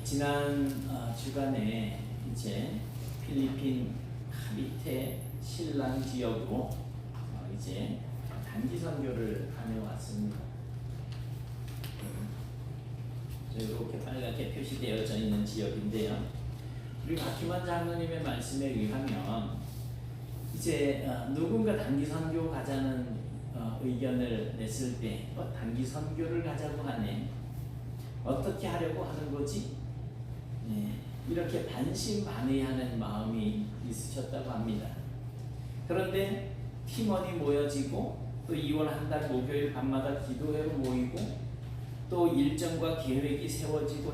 지난 주간에 이제 필리핀 카비테 신랑 지역으로 이제 단기 선교를 다녀왔습니다. 이렇게 빨갛게 표시되어져 있는 지역인데요. 우리 박희만 장로님의 말씀에 의하면 이제 누군가 단기 선교 가자는 의견을 냈을 때 단기 선교를 가자고 하네. 어떻게 하려고 하는 거지? 이렇게 반신반의하는 마음이 있으셨다고 합니다. 그런데 팀원이 모여지고 또 2월 한 달 목요일 밤마다 기도회로 모이고 또 일정과 계획이 세워지고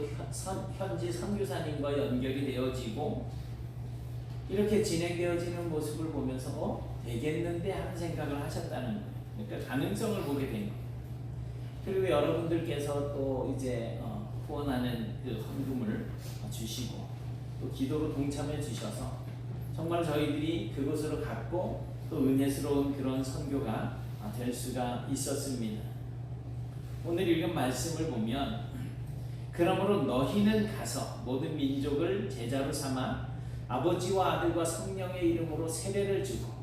현지 선교사님과 연결이 되어지고 이렇게 진행되어지는 모습을 보면서 되겠는데 하는 생각을 하셨다는 거예요. 그러니까 가능성을 보게 된 거예요. 그리고 여러분들께서 또 이제 후원하는 그 헌금을 주시고 또 기도로 동참해 주셔서 정말 저희들이 그곳으로 갔고 또 은혜스러운 그런 선교가 될 수가 있었습니다. 오늘 읽은 말씀을 보면 그러므로 너희는 가서 모든 민족을 제자로 삼아 아버지와 아들과 성령의 이름으로 세례를 주고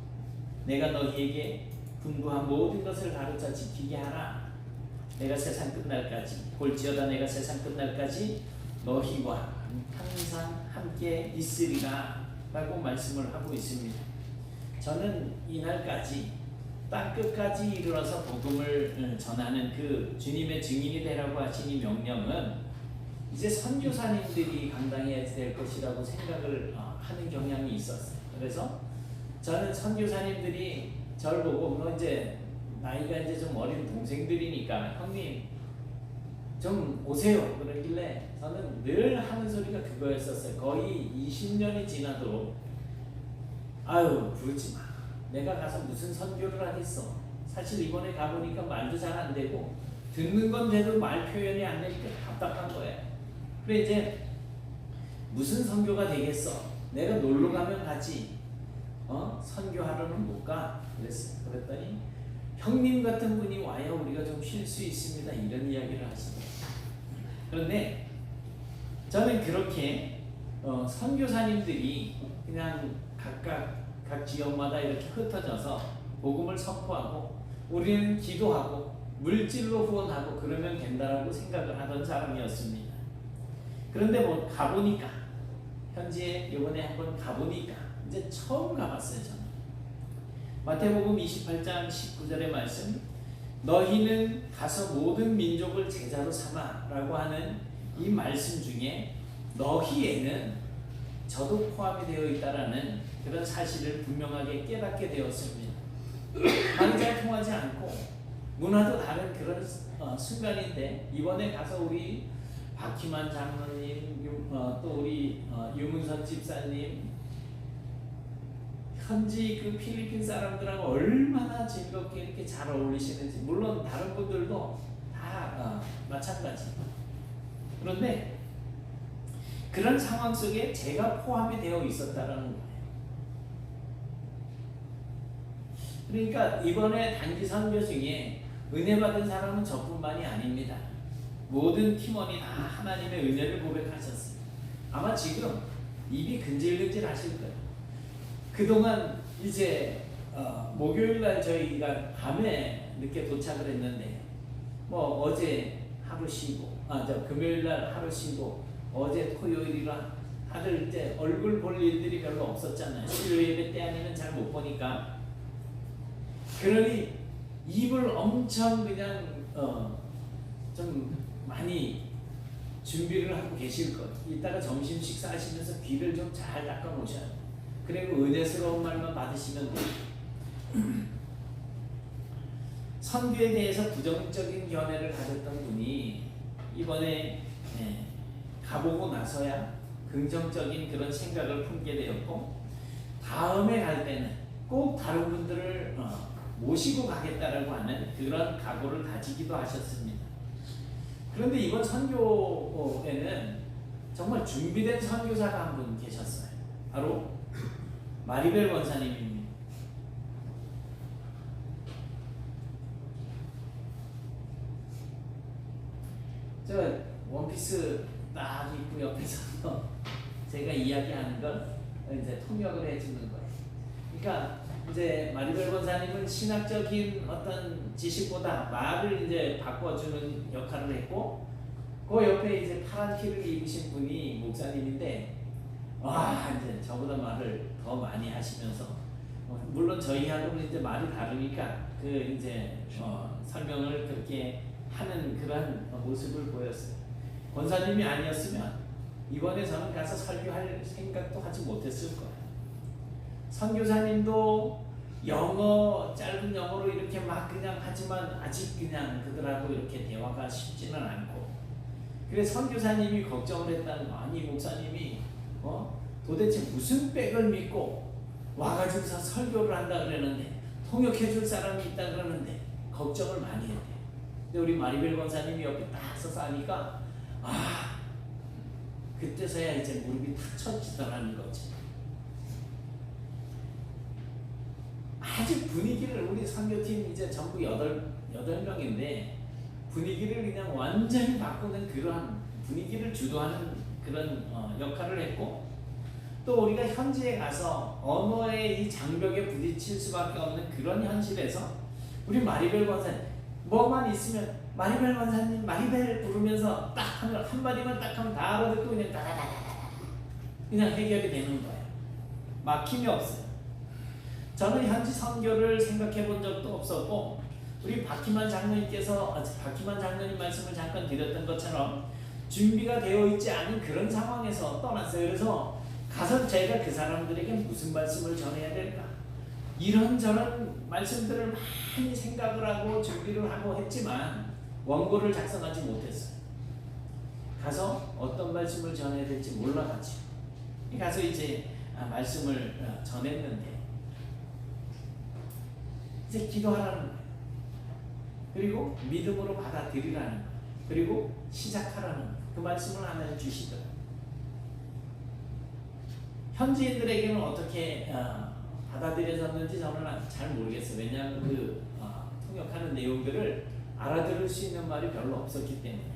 내가 너희에게 분부한 모든 것을 가르쳐 지키게 하라. 내가 세상 끝날까지 볼지어다 내가 세상 끝날까지 너희와 항상 함께 있으리라 라고 말씀을 하고 있습니다. 저는 이날까지 땅끝까지 이르러서 복음을 전하는 그 주님의 증인이 되라고 하신 이 명령은 이제 선교사님들이 감당해야 될 것이라고 생각을 하는 경향이 있었어요. 그래서 저는 선교사님들이 저를 보고 이제 나이가 이제 좀 어린 동생들이니까 형님 좀 오세요 그러길래 저는 늘 하는 소리가 그거였었어요. 거의 20년이 지나도록 아유 부르지 마. 내가 가서 무슨 선교를 하겠어. 사실 이번에 가보니까 말도 잘 안 되고 듣는 건 돼도 말 표현이 안 되니까 답답한 거예요. 그래 이제 무슨 선교가 되겠어. 내가 놀러 가면 가지. 선교하러는 못 가. 그랬어요. 그랬더니 형님 같은 분이 와야 우리가 좀 쉴 수 있습니다. 이런 이야기를 하시더라고요. 그런데 저는 그렇게 선교사님들이 그냥 각 지역마다 이렇게 흩어져서 복음을 선포하고 우리는 기도하고 물질로 후원하고 그러면 된다라고 생각을 하던 사람이었습니다. 그런데 가보니까 현지에 이번에 한번 가보니까 이제 처음 가봤어요. 저는 마태복음 28장 19절의 말씀 너희는 가서 모든 민족을 제자로 삼아 라고 하는 이 말씀 중에 너희에는 저도 포함이 되어 있다라는 그런 사실을 분명하게 깨닫게 되었습니다. 말이 잘 통하지 않고 문화도 다른 그런 순간인데 이번에 가서 우리 박희만 장로님 또 우리 유문선 집사님 현지 그 필리핀 사람들하고 얼마나 즐겁게 이렇게 잘 어울리시는지 물론 다른 분들도 다 마찬가지. 그런데 그런 상황 속에 제가 포함이 되어 있었다라는 거예요. 그러니까 이번에 단기 선교 중에 은혜 받은 사람은 저뿐만이 아닙니다. 모든 팀원이 다 하나님의 은혜를 고백하셨어요. 아마 지금 입이 근질근질 하실 거예요. 그동안 이제 목요일날 저희가 밤에 늦게 도착을 했는데 어제 하루 쉬고 금요일날 하루 쉬고 어제 토요일이라 다들 이제 얼굴 볼 일들이 별로 없었잖아요. 수요 예배 때 아니면 잘 못 보니까 그러니 입을 엄청 그냥 좀 많이 준비를 하고 계실 거예요. 이따가 점심 식사하시면서 귀를 좀 잘 닦아 놓으셔야 돼요. 그리고 은혜스러운 말만 받으시면 돼요. 선교에 대해서 부정적인 견해를 가졌던 분이 이번에 가보고 나서야 긍정적인 그런 생각을 품게 되었고 다음에 갈 때는 꼭 다른 분들을 모시고 가겠다라고 하는 그런 각오를 다지기도 하셨습니다. 그런데 이번 선교에는 정말 준비된 선교사가 한 분 계셨어요. 바로 마리벨 권사님입니다. 제가 원피스 딱 있고 옆에서 제가 이야기하는 걸 이제 통역을 해주는 거예요. 그러니까 이제 마리벨 권사님은 신학적인 어떤 지식보다 말을 이제 바꿔주는 역할을 했고, 그 옆에 이제 파란 티를 입으신 분이 목사님인데, 와 이제 저보다 말을 더 많이 하시면서, 물론 저희하고는 이제 말이 다르니까 그 이제 설명을 그렇게 하는 그러한 모습을 보였어요. 권사님이 아니었으면 이번에 저는 가서 설교할 생각도 하지 못했을 거예요. 선교사님도 영어, 짧은 영어로 이렇게 막 그냥 하지만 아직 그냥 그들하고 이렇게 대화가 쉽지는 않고, 그래서 선교사님이 걱정을 했다는 거. 아니 목사님이 도대체 무슨 백을 믿고 와가지고서 설교를 한다 그러는데, 통역해 줄 사람이 있다 그러는데 걱정을 많이 했대요. 근데 우리 마리벨 권사님이 옆에 딱 서서 하니까 그때서야 이제 무릎이 탁 쳐지더라는 거지. 아주 분위기를, 우리 선교팀 이제 전부 8명인데 분위기를 그냥 완전히 바꾸는 그러한 분위기를 주도하는 그런 역할을 했고, 또 우리가 현지에 가서 언어의 이 장벽에 부딪힐 수밖에 없는 그런 현실에서 우리 마리벨 권사님 뭐만 있으면 마리벨 권사님 마리벨 부르면서 딱 하면 한마디만 딱 하면 다 알아듣고 그냥 다다다다다 그냥 해결이 되는 거예요. 막힘이 없어요. 저는 현지 선교를 생각해 본 적도 없었고, 우리 박희만 장로님 말씀을 잠깐 드렸던 것처럼 준비가 되어 있지 않은 그런 상황에서 떠났어요. 그래서 가서 제가 그 사람들에게 무슨 말씀을 전해야 될까, 이런저런 말씀들을 많이 생각을 하고 준비를 하고 했지만 원고를 작성하지 못했어요. 가서 어떤 말씀을 전해야 될지 몰라가지고 가서 이제 말씀을 전했는데, 이제 기도하라는 거예요. 그리고 믿음으로 받아들이라는 거예요. 그리고 시작하라는 거예요. 그 말씀을 하나님 주시더라고요. 현지인들에게는 어떻게 받아들여졌는지 저는 잘 모르겠어요. 왜냐하면 그 통역하는 내용들을 알아들을 수 있는 말이 별로 없었기 때문에.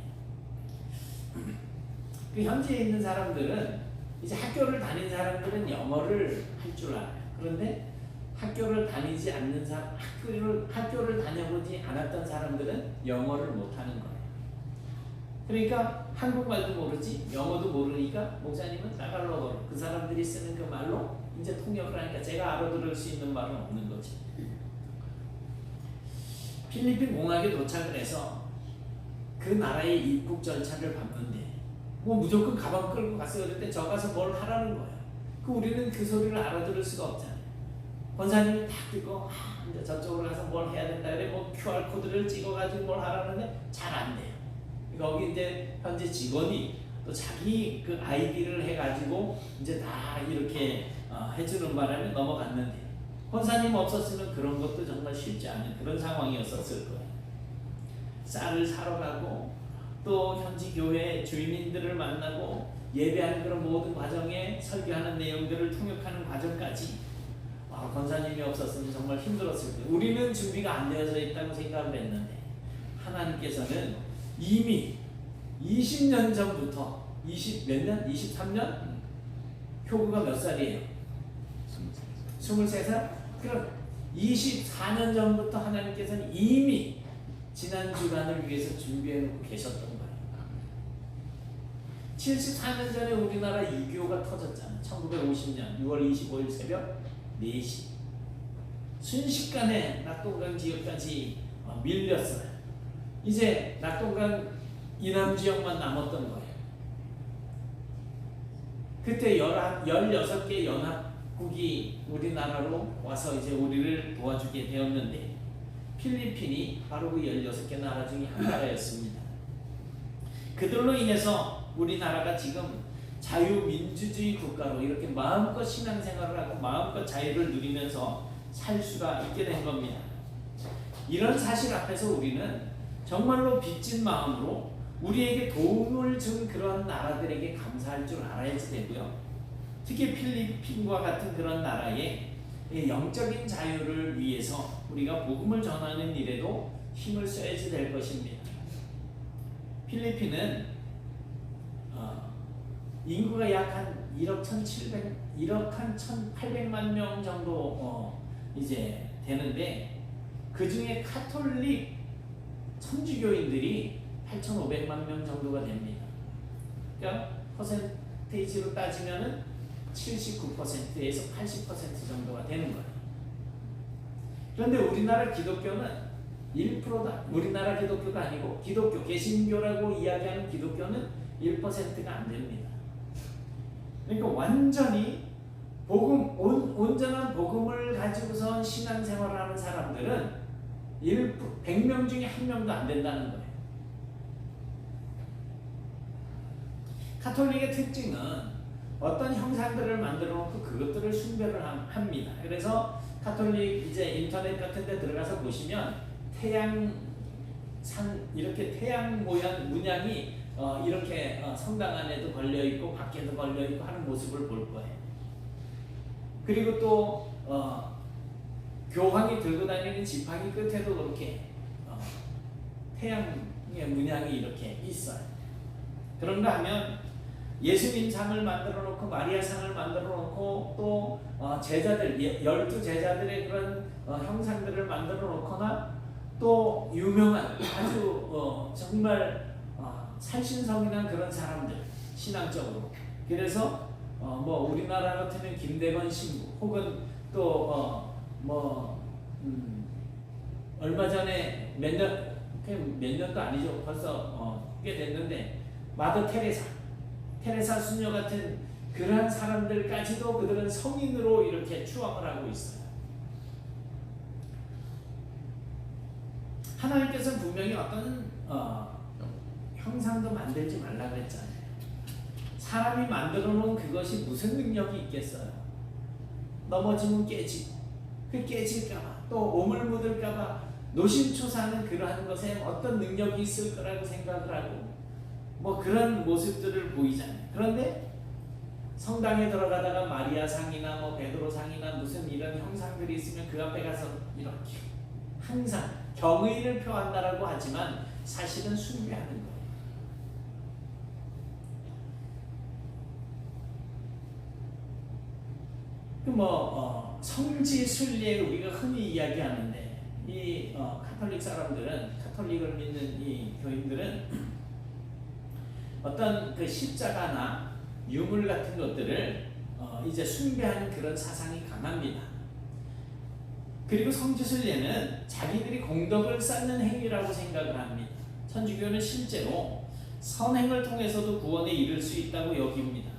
그 현지에 있는 사람들은, 이제 학교를 다닌 사람들은 영어를 할 줄 알아요. 그런데 학교를 다니지 않는 사람, 학교를 다녀보지 않았던 사람들은 영어를 못하는 거예요. 그러니까 한국말도 모르지 영어도 모르니까 목사님은 따갈로그로 그 사람들이 쓰는 그 말로 이제 통역을 하니까 제가 알아들을 수 있는 말은 없는 거지. 필리핀 공항에 도착을 해서 그 나라의 입국 절차를 밟는데 뭐 무조건 가방 끌고 갔어요. 그런데 저 가서 뭘 하라는 거예요. 우리는 그 소리를 알아들을 수가 없잖아요. 권사님이 딱 듣고 이제 저쪽으로 가서 뭘 해야 된다 그래, 뭐 QR코드를 찍어가지고 뭘 하라는데 잘 안 돼요. 거기 이제 현재 직원이 또 자기 그 아이디를 해가지고 이제 다 이렇게 해주는 바람에 넘어갔는데, 권사님 없었으면 그런 것도 정말 쉽지 않은 그런 상황이었을 거예요. 쌀을 사러 가고 또 현지 교회 주민들을 만나고 예배하는 그런 모든 과정에 설교하는 내용들을 통역하는 과정까지 권사님이 없었으면 정말 힘들었을 거예요. 우리는 준비가 안 되어져 있다고 생각을 했는데 하나님께서는 이미 20년 전부터 20몇 년? 23년? 효구가 몇 살이에요? 23살? 그럼 24년 전부터 하나님께서는 이미 지난 주간을 위해서 준비해 놓고 계셨던 거예요. 74년 전에 우리나라 6.25가 터졌잖아요. 1950년 6월 25일 새벽 4시. 순식간에 낙동강 지역까지 밀렸어요. 이제 낙동강 이남 지역만 남았던 거예요. 그때 16개 연합국이 우리나라로 와서 이제 우리를 도와주게 되었는데, 필리핀이 바로 그 16개 나라 중에 한 나라였습니다. 그들로 인해서 우리나라가 지금 자유민주주의 국가로 이렇게 마음껏 신앙생활을 하고 마음껏 자유를 누리면서 살 수가 있게 된 겁니다. 이런 사실 앞에서 우리는 정말로 빚진 마음으로 우리에게 도움을 준 그런 나라들에게 감사할 줄 알아야지 되고요. 특히 필리핀과 같은 그런 나라의 영적인 자유를 위해서 우리가 복음을 전하는 일에도 힘을 써야지 될 것입니다. 필리핀은 인구가 약 한 1억 1,800만 명 정도 이제 되는데 그 중에 카톨릭 천주교인들이 8,500만 명 정도가 됩니다. 그러니까 퍼센테이지로 따지면은 79%에서 80% 정도가 되는 거예요. 그런데 우리나라 기독교는 1%다. 우리나라 기독교가 아니고 기독교, 개신교라고 이야기하는 기독교는 1%가 안 됩니다. 그러니까 완전히 온전한 복음을 가지고서 신앙생활을 하는 사람들은 100명 중에 1명도 안 된다는 거예요. 카톨릭의 특징은 어떤 형상들을 만들어 놓고 그것들을 숭배를 합니다. 그래서 카톨릭 이제 인터넷 같은 데 들어가서 보시면 이렇게 태양 모양 문양이 이렇게 성당 안에도 걸려 있고 밖에도 걸려 있고 하는 모습을 볼 거예요. 그리고 또 교황이 들고 다니는 지팡이 끝에도 그렇게 태양의 문양이 이렇게 있어요. 그런가 하면 예수님 상을 만들어 놓고 마리아 상을 만들어 놓고 또 제자들 12제자들의 그런 형상들을 만들어 놓거나 또 유명한 아주 정말 살신성인한 그런 사람들 신앙적으로 그래서 뭐 우리나라 같으면 김대건 신부 혹은 또 얼마 전에 몇 년도 아니죠. 벌써 꽤 됐는데 마더 테레사 수녀 같은 그러한 사람들까지도 그들은 성인으로 이렇게 추앙을 하고 있어요. 하나님께서는 분명히 어떤 형상도 만들지 말라 그랬잖아요. 사람이 만들어 놓은 그것이 무슨 능력이 있겠어요? 넘어지면 깨지고 그 깨질까봐 또 오물 묻을까봐 노심초사하는 그러한 것에 어떤 능력이 있을 거라고 생각을 하고 뭐 그런 모습들을 보이잖아요. 그런데 성당에 들어가다가 마리아 상이나 뭐 베드로 상이나 무슨 이런 형상들이 있으면 그 앞에 가서 이렇게 항상 경의를 표한다라고 하지만 사실은 숭배하는 거예요. 성지 순례 우리가 흔히 이야기하는데 이 카톨릭 사람들은 카톨릭을 믿는 이 교인들은 어떤 그 십자가나 유물 같은 것들을 이제 숭배하는 그런 사상이 강합니다. 그리고 성지순례는 자기들이 공덕을 쌓는 행위라고 생각을 합니다. 천주교는 실제로 선행을 통해서도 구원에 이를 수 있다고 여깁니다.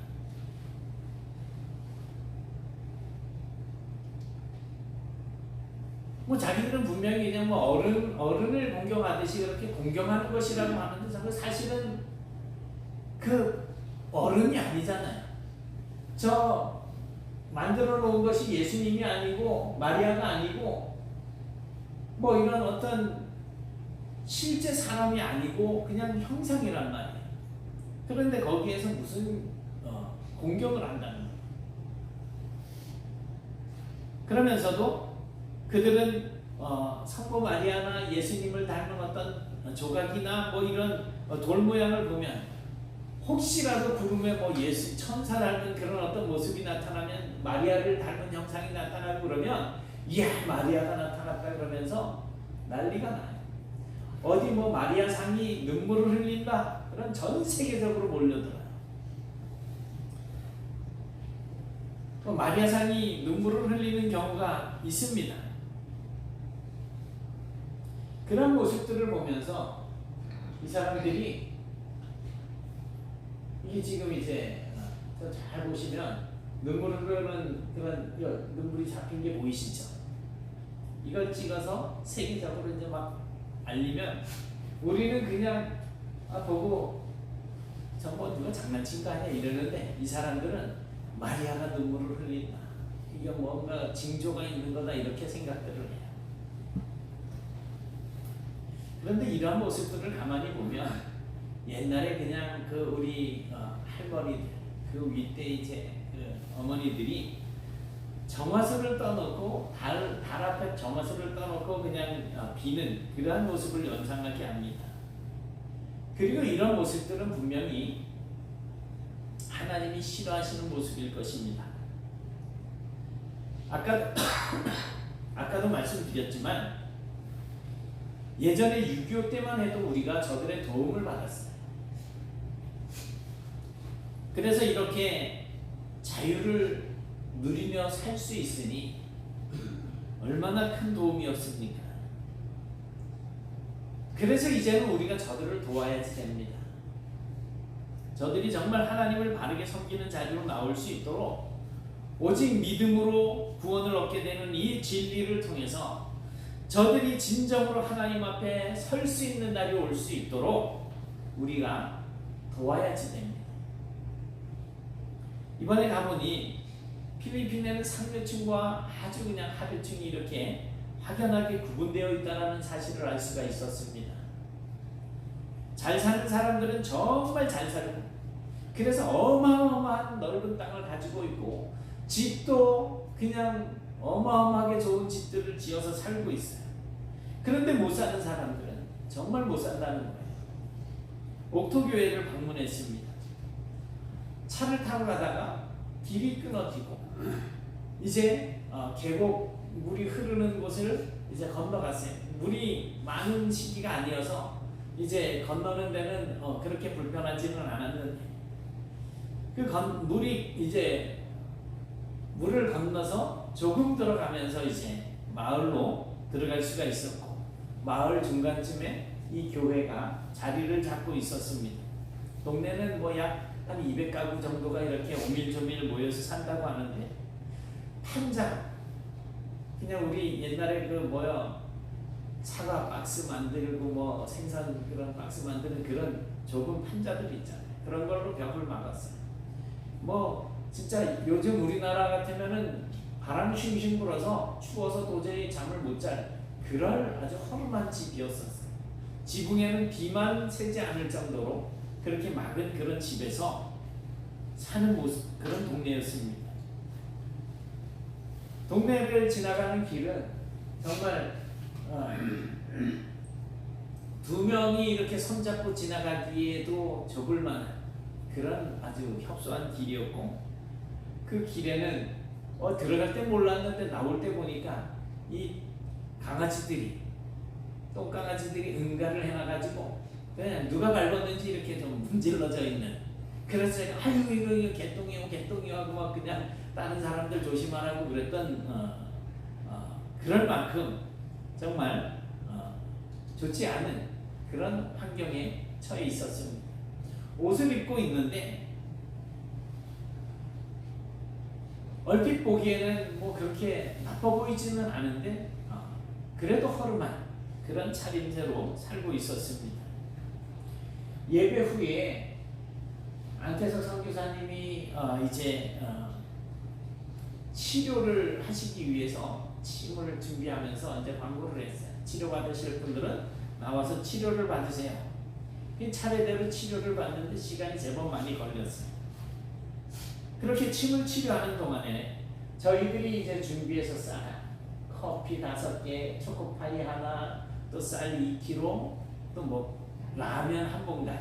뭐 자기들은 분명히 그냥 뭐 어른을 공경하듯이 그렇게 공경하는 것이라고 하는데 사실은 그 어른이 아니잖아요. 저 만들어 놓은 것이 예수님이 아니고 마리아가 아니고 뭐 이런 어떤 실제 사람이 아니고 그냥 형상이란 말이에요. 그런데 거기에서 무슨 공경을 한다는 거예요. 그러면서도 그들은 성모 마리아나 예수님을 닮은 어떤 조각이나 뭐 이런 돌 모양을 보면 혹시라도 구름에 뭐 예수 천사 닮은 그런 어떤 모습이 나타나면 마리아를 닮은 형상이 나타나고 그러면 이야 마리아가 나타났다 그러면서 난리가 나요. 어디 뭐 마리아 상이 눈물을 흘린다 그런 전 세계적으로 몰려들어요. 마리아 상이 눈물을 흘리는 경우가 있습니다. 그런 모습들을 보면서 이 사람들이 이게 지금 이제 잘 보시면 눈물을 흐르는 그런 눈물이 잡힌 게 보이시죠? 이걸 찍어서 세계적으로 이제 막 알리면 우리는 그냥 보고 정말 누가 장난친 거 아니야 이러는데 이 사람들은 마리아가 눈물을 흘린다. 이게 뭔가 징조가 있는 거다 이렇게 생각들을 해요. 그런데 이런 모습들을 가만히 보면 옛날에 그냥 그 우리 할머니들 그 윗대 이제 그 어머니들이 정화수를 떠놓고 달 앞에 정화수를 떠놓고 그냥 비는 그러한 모습을 연상하게 합니다. 그리고 이런 모습들은 분명히 하나님이 싫어하시는 모습일 것입니다. 아까도 말씀드렸지만 예전에 6.25 때만 해도 우리가 저들의 도움을 받았어요. 그래서 이렇게 자유를 누리며 살 수 있으니 얼마나 큰 도움이었습니까? 그래서 이제는 우리가 저들을 도와야지 됩니다. 저들이 정말 하나님을 바르게 섬기는 자리로 나올 수 있도록 오직 믿음으로 구원을 얻게 되는 이 진리를 통해서 저들이 진정으로 하나님 앞에 설 수 있는 날이 올 수 있도록 우리가 도와야지 됩니다. 이번에 가보니 필리핀에는 상류층과 아주 그냥 하류층이 이렇게 확연하게 구분되어 있다는 사실을 알 수가 있었습니다. 잘 사는 사람들은 정말 잘 살고, 그래서 어마어마한 넓은 땅을 가지고 있고 집도 그냥 어마어마하게 좋은 집들을 지어서 살고 있어요. 그런데 못 사는 사람들은 정말 못 산다는 거예요. 옥토교회를 방문했습니다. 차를 타고 가다가 길이 끊어지고 이제 계곡 물이 흐르는 곳을 이제 건너갔어요. 물이 많은 시기가 아니어서 이제 건너는 데는 그렇게 불편하지는 않았는데 물이 이제 물을 건너서 조금 들어가면서 이제 마을로 들어갈 수가 있었고, 마을 중간쯤에 이 교회가 자리를 잡고 있었습니다. 동네는 뭐 약 한 200가구 정도가 이렇게 오밀조밀 모여서 산다고 하는데, 판자 그냥 우리 옛날에 사과 박스 만들고 뭐 생선 그런 박스 만드는 그런 좁은 판자들 있잖아요. 그런 걸로 벽을 막았어요. 뭐 진짜 요즘 우리나라 같으면은 바람 쉥쉥 불어서 추워서 도저히 잠을 못 잘 그럴 아주 허름한 집이었었어요. 지붕에는 비만 새지 않을 정도로 그렇게 막은 그런 집에서 사는 모습, 그런 동네였습니다. 동네를 지나가는 길은 정말 두 명이 이렇게 손잡고 지나가기에도 좁을 만한 그런 아주 협소한 길이었고, 그 길에는 들어갈 때 몰랐는데 나올 때 보니까 이 강아지들이, 똥강아지들이 응가를 해놔가지고 그냥 누가 밟았는지 이렇게 좀 문질러져 있는, 그래서 제가 아유 이거 개똥이요 하고 막 그냥 다른 사람들 조심하라고 그랬던 그럴 만큼 정말 좋지 않은 그런 환경에 처해 있었습니다. 옷을 입고 있는데 얼핏 보기에는 뭐 그렇게 나빠 보이지는 않은데 그래도 허름한 그런 차림새로 살고 있었습니다. 예배 후에 안태석 선교사님이 이제 치료를 하시기 위해서 침을 준비하면서 이제 광고를 했어요. 치료받으실 분들은 나와서 치료를 받으세요. 차례대로 치료를 받는데 시간이 제법 많이 걸렸어요. 그렇게 침을 치료하는 동안에 저희들이 이제 준비해서 쌀, 커피 5개, 초코파이 하나, 또 쌀 2kg, 또 뭐 라면 한 봉다리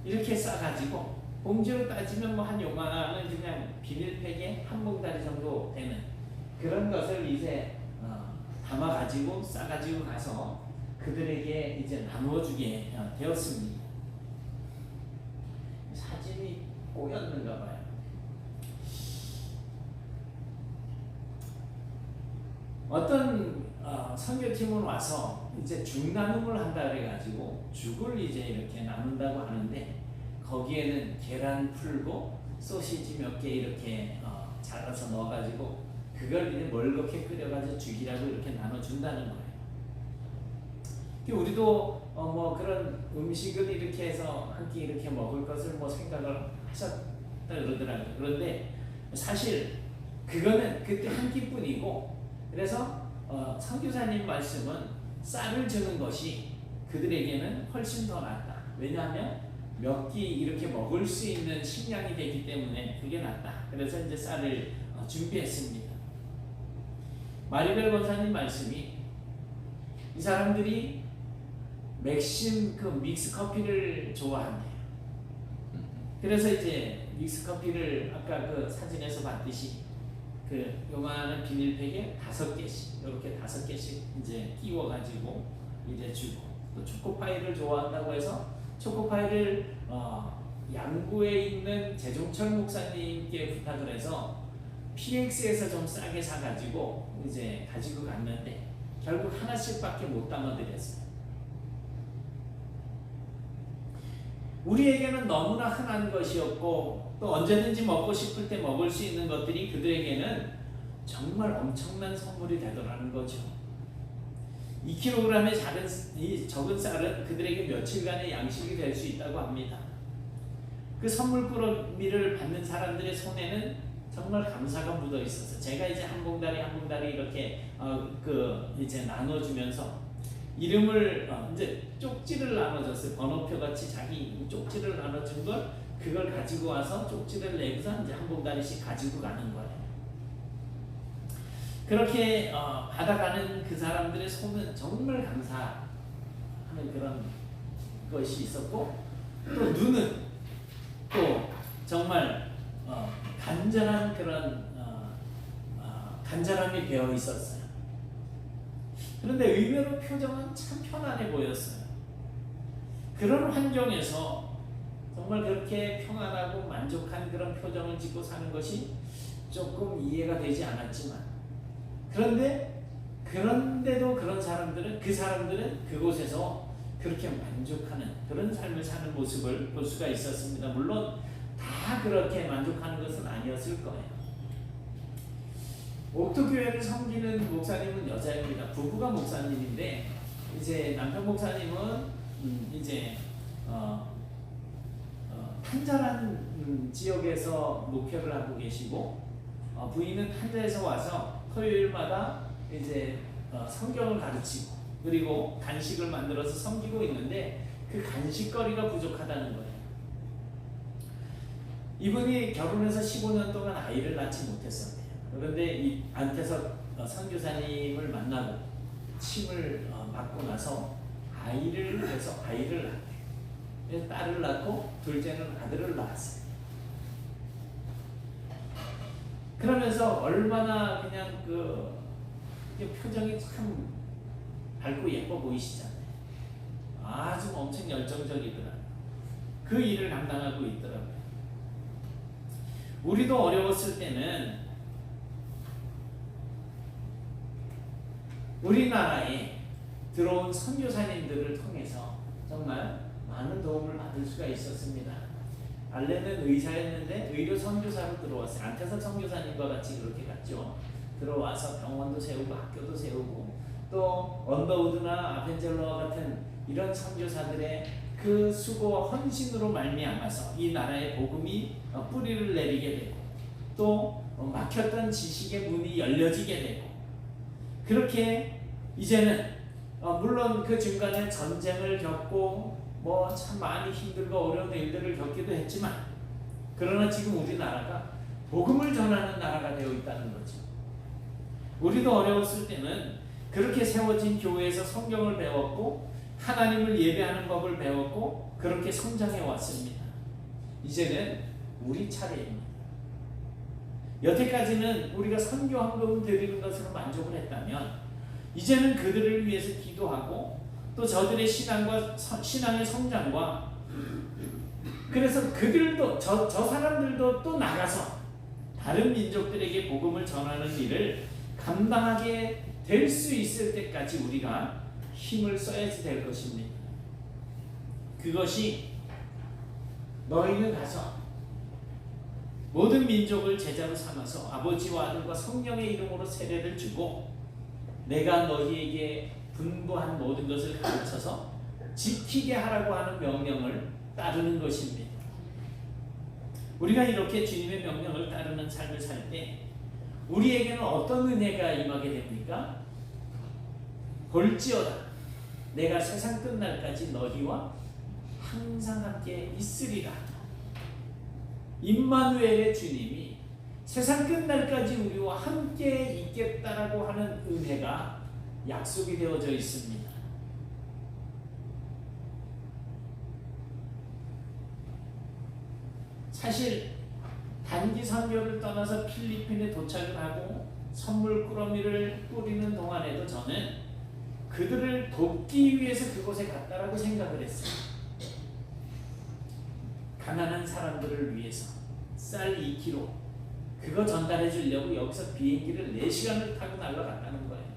이렇게 싸가지고 봉지로 따지면 뭐 한 요만한 그냥 비닐팩에 한 봉다리 정도 되는 그런 것을 이제 담아가지고 싸가지고 가서 그들에게 이제 나누어주게 되었습니다. 사진이 꼬였는가 봐요. 어떤 선교팀은 와서 이제 죽 나눔을 한다 그래가지고 죽을 이제 이렇게 나눈다고 하는데, 거기에는 계란 풀고 소시지 몇 개 이렇게 잘라서 넣어가지고 그걸 이제 멀겋게 끓여가지고 죽이라고 이렇게 나눠준다는 거예요. 우리도 뭐 그런 음식을 이렇게 해서 한 끼 이렇게 먹을 것을 뭐 생각을 하셨다 그러더라고요. 그런데 사실 그거는 그때 한 끼뿐이고, 그래서 선교사님 말씀은 쌀을 주는 것이 그들에게는 훨씬 더 낫다. 왜냐하면 몇 끼 이렇게 먹을 수 있는 식량이 되기 때문에 그게 낫다. 그래서 이제 쌀을 준비했습니다. 마리벨 권사님 말씀이 이 사람들이 맥심 그 믹스 커피를 좋아한대요. 그래서 이제 믹스커피를 아까 그 사진에서 봤듯이 그 요만한 비닐팩에 5개씩 이렇게 5개씩 이제 끼워가지고 이제 주고, 또 초코파이를 좋아한다고 해서 초코파이를 양구에 있는 재종철 목사님께 부탁을 해서 PX에서 좀 싸게 사가지고 이제 가지고 갔는데 결국 하나씩밖에 못 담아드렸어요. 우리에게는 너무나 흔한 것이었고 또 언제든지 먹고 싶을 때 먹을 수 있는 것들이 그들에게는 정말 엄청난 선물이 되더라는 거죠. 2kg의 이 적은 쌀은 그들에게 며칠간의 양식이 될 수 있다고 합니다. 그 선물 꾸러미를 받는 사람들의 손에는 정말 감사가 묻어 있어서 제가 이제 한 봉다리 한 봉다리 이렇게 이제 나눠주면서 이름을 이제 쪽지를 나눠줬어요. 번호표 같이 자기 쪽지를 나눠준 걸 그걸 가지고 와서 쪽지를 내고서 이제 한 봉다리씩 가지고 가는 거예요. 그렇게 받아가는 그 사람들의 손은 정말 감사하는 그런 것이 있었고, 또 눈은 또 정말 간절한 그런 간절함이 배어 있었어요. 그런데 의외로 표정은 참 편안해 보였어요. 그런 환경에서 정말 그렇게 평안하고 만족한 그런 표정을 짓고 사는 것이 조금 이해가 되지 않았지만, 그런데도 그 사람들은 그곳에서 그렇게 만족하는 그런 삶을 사는 모습을 볼 수가 있었습니다. 물론 다 그렇게 만족하는 것은 아니었을 거예요. 옥토교회를 섬기는 목사님은 여자입니다. 부부가 목사님인데 이제 남편 목사님은 이제 한자란 지역에서 목회를 하고 계시고, 부인은 한자에서 와서 토요일마다 이제 성경을 가르치고 그리고 간식을 만들어서 섬기고 있는데 그 간식거리가 부족하다는 거예요. 이분이 결혼해서 15년 동안 아이를 낳지 못했었대요. 그런데 이 안태석 선교사님을 만나고 침을 받고 나서 아이를 낳았대요. 딸을 낳고 둘째는 아들을 낳았어요. 그러면서 얼마나 그냥 표정이 참 밝고 예뻐 보이시잖아요. 아주 엄청 열정적이더라고요. 그 일을 감당하고 있더라고요. 우리도 어려웠을 때는 우리나라에 들어온 선교사님들을 통해서 정말 많은 도움을 받을 수가 있었습니다. 알레는 의사였는데 의료 선교사로 들어왔어요. 안태석 선교사님과 같이 그렇게 갔죠. 들어와서 병원도 세우고 학교도 세우고, 또 언더우드나 아펜젤러와 같은 이런 선교사들의 그 수고와 헌신으로 말미암아서 이 나라의 복음이 뿌리를 내리게 되고, 또 막혔던 지식의 문이 열려지게 되고, 그렇게 이제는 물론 그 중간에 전쟁을 겪고 뭐 참 많이 힘들고 어려운 일들을 겪기도 했지만, 그러나 지금 우리나라가 복음을 전하는 나라가 되어 있다는 거죠. 우리도 어려웠을 때는 그렇게 세워진 교회에서 성경을 배웠고 하나님을 예배하는 법을 배웠고 그렇게 성장해 왔습니다. 이제는 우리 차례입니다. 여태까지는 우리가 선교 헌금 드리는 것으로 만족을 했다면, 이제는 그들을 위해서 기도하고 또 저들의 신앙의 성장과, 그래서 그들도 저 사람들도 또 나가서 다른 민족들에게 복음을 전하는 일을 감당하게 될 수 있을 때까지 우리가 힘을 써야지 될 것입니다. 그것이 너희는 가서 모든 민족을 제자로 삼아서 아버지와 아들과 성령의 이름으로 세례를 주고 내가 너희에게 분부한 모든 것을 가르쳐서 지키게 하라고 하는 명령을 따르는 것입니다. 우리가 이렇게 주님의 명령을 따르는 삶을 살 때 우리에게는 어떤 은혜가 임하게 됩니까? 볼지어다 내가 세상 끝날까지 너희와 항상 함께 있으리라. 임마누엘의 주님이 세상 끝날까지 우리와 함께 있겠다라고 하는 은혜가 약속이 되어져 있습니다. 사실 단기 선교를 떠나서 필리핀에 도착을 하고 선물 꾸러미를 뿌리는 동안에도 저는 그들을 돕기 위해서 그곳에 갔다라고 생각을 했어요. 가난한 사람들을 위해서 쌀 2kg 그거 전달해 주려고 여기서 비행기를 4시간을 타고 날아갔다는 거예요.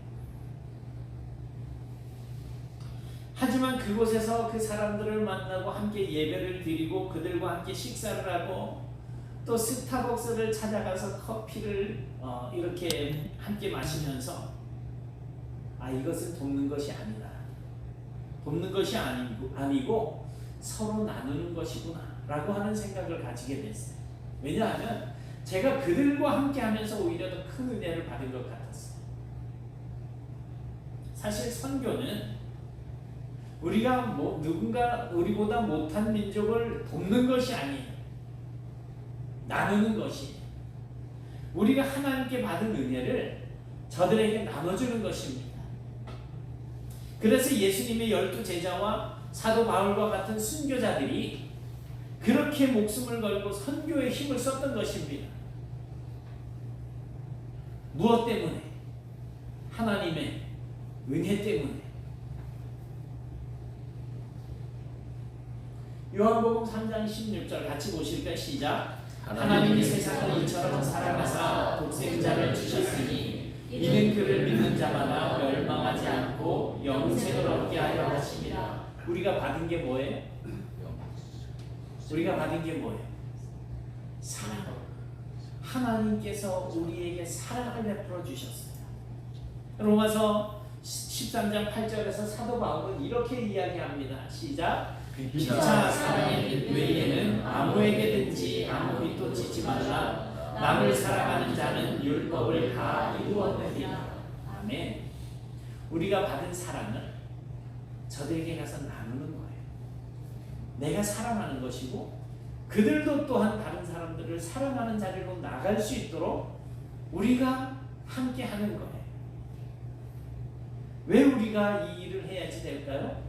하지만 그곳에서 그 사람들을 만나고 함께 예배를 드리고 그들과 함께 식사를 하고 또 스타벅스를 찾아가서 커피를 이렇게 함께 마시면서 이것은 돕는 것이 아니다. 돕는 것이 아니고 서로 나누는 것이구나 라고 하는 생각을 가지게 됐어요. 왜냐하면 제가 그들과 함께 하면서 오히려 더 큰 은혜를 받은 것 같았어요. 사실 선교는 우리가 누군가 우리보다 못한 민족을 돕는 것이 아니에요. 나누는 것이에요. 우리가 하나님께 받은 은혜를 저들에게 나눠주는 것입니다. 그래서 예수님의 12제자와 사도 바울과 같은 순교자들이 그렇게 목숨을 걸고 선교에 힘을 썼던 것입니다. 무엇 때문에? 하나님의 은혜 때문에. 요한복음 3장 16절 같이 보실까요? 시작. 하나님이 세상을 이처럼 사랑하사 독생자를 주셨으니 이는 그를 믿는 자마다 멸망하지 않고 영생을 얻게 하려 하심이라. 우리가 받은 게 뭐예요? 우리가 받은 게 뭐예요? 사랑. 하나님께서 우리에게 사랑을 베풀어 주셨어요. 로마서 13장 8절에서 사도 바울은 이렇게 이야기합니다. 시작. 피차 사랑의 빛 외에는 아무에게든지 아무 빛도 지지 말라. 남을 사랑하는 자는 율법을 다 이루었느니라. 아멘. 우리가 받은 사랑을 저들에게 가서 나누는 거예요. 내가 사랑하는 것이고 그들도 또한 다른 사람들을 사랑하는 자리로 나갈 수 있도록 우리가 함께 하는 거예요. 왜 우리가 이 일을 해야지 될까요?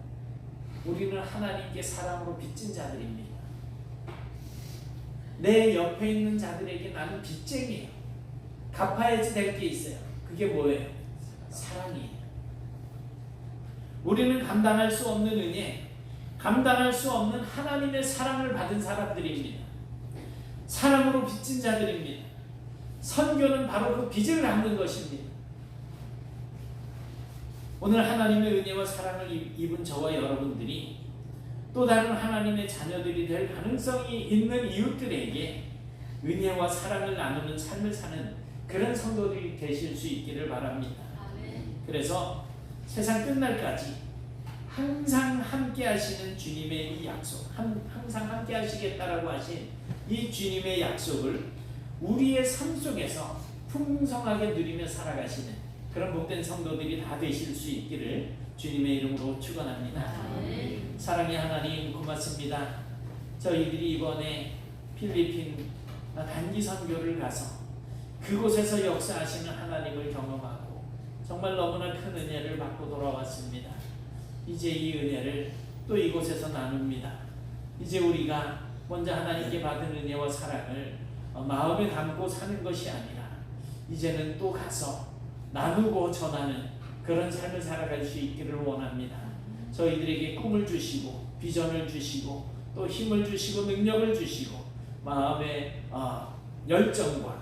우리는 하나님께 사랑으로 빚진 자들입니다. 내 옆에 있는 자들에게 나는 빚쟁이에요. 갚아야지 될 게 있어요. 그게 뭐예요? 사랑이에요. 우리는 감당할 수 없는 은혜, 감당할 수 없는 하나님의 사랑을 받은 사람들입니다. 사랑으로 빚진 자들입니다. 선교는 바로 그 빚을 갚는 것입니다. 오늘 하나님의 은혜와 사랑을 입은 저와 여러분들이 또 다른 하나님의 자녀들이 될 가능성이 있는 이웃들에게 은혜와 사랑을 나누는 삶을 사는 그런 성도들이 되실 수 있기를 바랍니다. 그래서 세상 끝날까지 항상 함께 하시는 주님의 이 약속, 항상 함께 하시겠다라고 하신 이 주님의 약속을 우리의 삶 속에서 풍성하게 누리며 살아가시는 그런 복된 성도들이 다 되실 수 있기를 주님의 이름으로 축원합니다. 사랑의 하나님 고맙습니다. 저희들이 이번에 필리핀 단기 선교를 가서 그곳에서 역사하시는 하나님을 경험하고 정말 너무나 큰 은혜를 받고 돌아왔습니다. 이제 이 은혜를 또 이곳에서 나눕니다. 이제 우리가 먼저 하나님께 받은 은혜와 사랑을 마음에 담고 사는 것이 아니라 이제는 또 가서 나누고 전하는 그런 삶을 살아갈 수 있기를 원합니다. 저희들에게 꿈을 주시고 비전을 주시고 또 힘을 주시고 능력을 주시고 마음의 열정과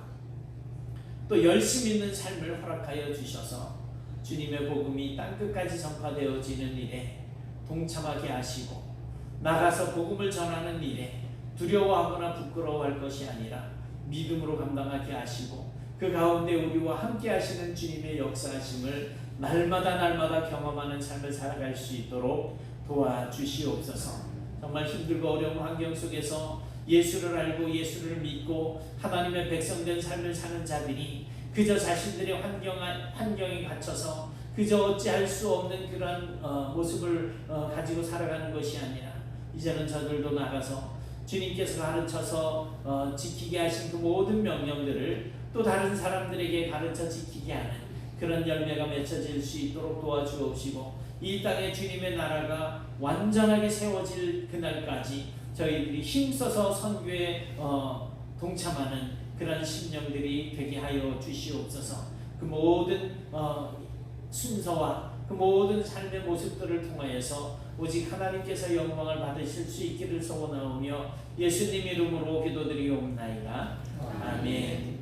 또 열심 있는 삶을 허락하여 주셔서 주님의 복음이 땅끝까지 전파되어지는 일에 동참하게 하시고 나가서 복음을 전하는 일에 두려워하거나 부끄러워할 것이 아니라 믿음으로 감당하게 하시고 그 가운데 우리와 함께 하시는 주님의 역사하심을 날마다 경험하는 삶을 살아갈 수 있도록 도와주시옵소서. 정말 힘들고 어려운 환경 속에서 예수를 알고 예수를 믿고 하나님의 백성된 삶을 사는 자들이 그저 자신들의 환경에 갇혀서 그저 어찌할 수 없는 그런 모습을 가지고 살아가는 것이 아니라 이제는 저들도 나가서 주님께서 가르쳐서 지키게 하신 그 모든 명령들을 또 다른 사람들에게 가르쳐 지키게 하는 그런 열매가 맺혀질 수 있도록 도와주옵시고 이 땅에 주님의 나라가 완전하게 세워질 그날까지 저희들이 힘써서 선교에 동참하는 그런 심령들이 되게 하여 주시옵소서. 그 모든 순서와 그 모든 삶의 모습들을 통하여서 오직 하나님께서 영광을 받으실 수 있기를 소원하오며 예수님 이름으로 기도드리옵나이다. 아멘.